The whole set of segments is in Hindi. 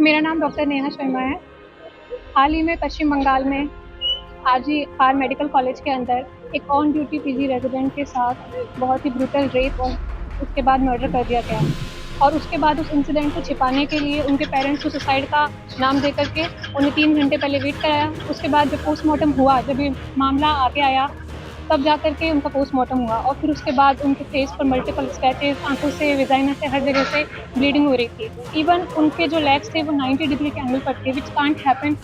मेरा नाम डॉक्टर नेहा शर्मा है। हाल ही में पश्चिम बंगाल में आर मेडिकल कॉलेज के अंदर एक ऑन ड्यूटी पीजी रेजिडेंट के साथ बहुत ही ब्रूटल रेप और उसके बाद मर्डर कर दिया गया। और उसके बाद उस इंसिडेंट को छिपाने के लिए उनके पेरेंट्स को सुसाइड का नाम दे करके उन्हें 3 घंटे पहले वेट कराया। उसके बाद जब पोस्टमार्टम हुआ, जब ये मामला आगे आया, तब जा करके उनका पोस्टमार्टम हुआ और फिर उसके बाद उनके फेस पर मल्टीपल स्क्रैचेस, आंखों से, वेजाइना से, हर जगह से ब्लीडिंग हो रही थी। इवन उनके जो लेग्स थे वो 90 डिग्री के एंगल पर थे, विच कांट हैपन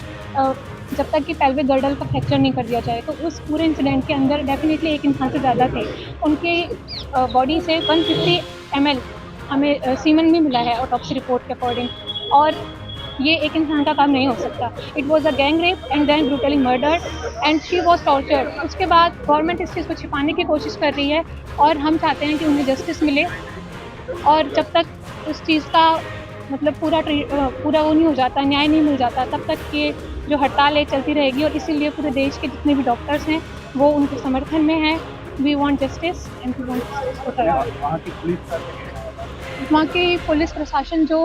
जब तक कि पेल्विक गर्डल का फ्रैक्चर नहीं कर दिया जाए। तो उस पूरे इंसिडेंट के अंदर डेफिनेटली एक इंसान से ज़्यादा थे। उनके बॉडी से 150 ml हमें सीमन भी मिला है ऑटोप्सी रिपोर्ट के अकॉर्डिंग। और ये एक इंसान का काम नहीं हो सकता। It was a gang rape and then brutally murdered and she was tortured. उसके बाद गवर्नमेंट इस चीज़ को छिपाने की कोशिश कर रही है और हम चाहते हैं कि उन्हें जस्टिस मिले। और जब तक उस चीज़ का मतलब पूरा वो नहीं हो जाता, न्याय नहीं मिल जाता, तब तक ये जो हड़ताल है चलती रहेगी। और इसीलिए पूरे देश के जितने भी डॉक्टर्स हैं वो उनके समर्थन में हैं। We want justice and we want justice. वहाँ की पुलिस प्रशासन जो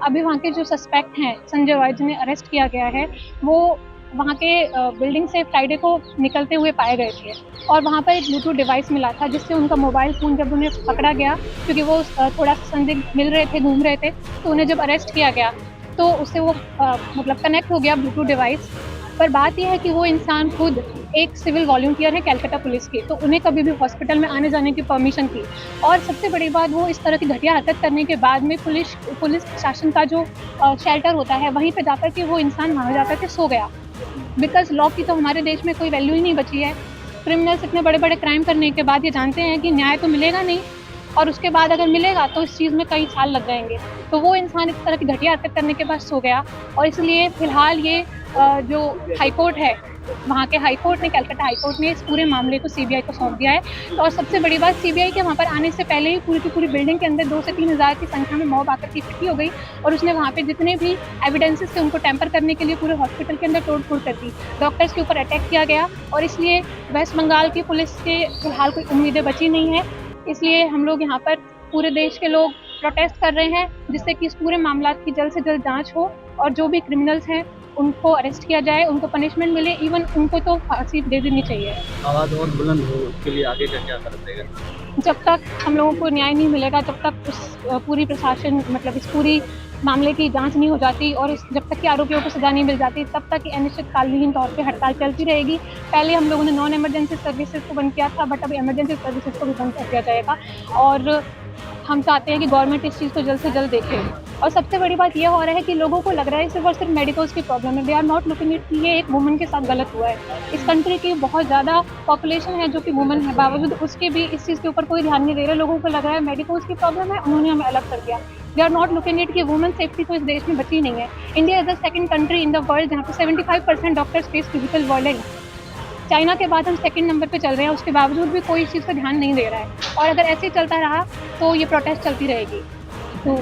अभी वहाँ के जो सस्पेक्ट हैं संजय वाई जिन्हें अरेस्ट किया गया है, वो वहाँ के बिल्डिंग से फ्राइडे को निकलते हुए पाए गए थे। और वहाँ पर एक ब्लूटूथ डिवाइस मिला था जिससे उनका मोबाइल फ़ोन जब उन्हें पकड़ा गया, क्योंकि वो थोड़ा संदिग्ध मिल रहे थे, घूम रहे थे, तो उन्हें जब अरेस्ट किया गया तो उससे वो मतलब कनेक्ट हो गया ब्लूटूथ डिवाइस। पर बात यह है कि वो इंसान खुद एक सिविल वॉलंटियर है कैलकाटा पुलिस के, तो उन्हें कभी भी हॉस्पिटल में आने जाने की परमिशन थी। और सबसे बड़ी बात, वो इस तरह की घटिया हरकत करने के बाद में पुलिस प्रशासन का जो शेल्टर होता है वहीं पे जाकर के वो इंसान वहाँ जाकर के सो गया। बिकॉज लॉ की तो हमारे देश में कोई वैल्यू ही नहीं बची है। क्रिमिनल्स इतने बड़े बड़े क्राइम करने के बाद ये जानते हैं कि न्याय तो मिलेगा नहीं, और उसके बाद अगर मिलेगा तो इस चीज़ में कई साल लग जाएंगे। तो वो इंसान इस तरह की घटिया हरकत करने के बाद सो गया। और इसलिए फिलहाल ये जो हाईकोर्ट है, वहाँ के हाईकोर्ट ने, कैलकाटा हाईकोर्ट ने इस पूरे मामले को सीबीआई को सौंप दिया है। तो और सबसे बड़ी बात, सीबीआई के वहाँ पर आने से पहले ही पूरी की पूरी बिल्डिंग के अंदर 2 से 3 हज़ार की संख्या में मॉब आकर के इकट्ठी हो गई और उसने वहाँ पे जितने भी एविडेंसेस थे उनको टेम्पर करने के लिए पूरे हॉस्पिटल के अंदर तोड़-फोड़ कर दी। डॉक्टर्स के ऊपर अटैक किया गया और इसलिए वेस्ट बंगाल की पुलिस के फिलहाल कोई उम्मीदें बची नहीं है। इसलिए हम लोग यहाँ पर पूरे देश के लोग प्रोटेस्ट कर रहे हैं, जिससे कि इस पूरे मामला की जल्द से जल्द जांच हो और जो भी क्रिमिनल्स हैं उनको अरेस्ट किया जाए, उनको पनिशमेंट मिले, इवन उनको तो फांसी दे देनी चाहिए। आवाज़ और बुलंद हो, उसके लिए आगे का क्या करेंगे? जब तक हम लोगों को न्याय नहीं मिलेगा, जब तक उस पूरी प्रशासन मतलब इस पूरी मामले की जांच नहीं हो जाती और जब तक कि आरोपियों को सजा नहीं मिल जाती, तब तक अनिश्चितकालीन तौर पे हड़ताल चलती रहेगी। पहले हम लोगों ने नॉन इमरजेंसी सर्विसेज को बंद किया था, बट अब इमरजेंसी सर्विसेज को भी बंद कर दिया जाएगा। और हम चाहते हैं कि गवर्नमेंट इस चीज़ को जल्द से जल्द देखे। और सबसे बड़ी बात यह हो रहा है कि लोगों को लग रहा है सिर्फ और सिर्फ मेडिकल्स की प्रॉब्लम है। They are not looking it कि ये एक वुमन के साथ गलत हुआ है। इस कंट्री की बहुत ज़्यादा पॉपुलेशन है जो कि वुमन है, बावजूद उसके भी इस चीज़ के ऊपर कोई ध्यान नहीं दे रहे। लोगों को लग रहा है मेडिकल्स की प्रॉब्लम है, उन्होंने हमें अलग कर दिया। They are not looking it कि वुमन सेफ्टी तो इस देश में बची नहीं है। India is the second country in the world जहाँ पे 75% doctors face physical violence. China के बाद हम सेकंड नंबर पे चल रहे हैं, उसके बावजूद भी कोई इस चीज़ पर ध्यान नहीं दे रहा है। और अगर ऐसे ही चलता रहा तो ये प्रोटेस्ट चलती रहेगी। तो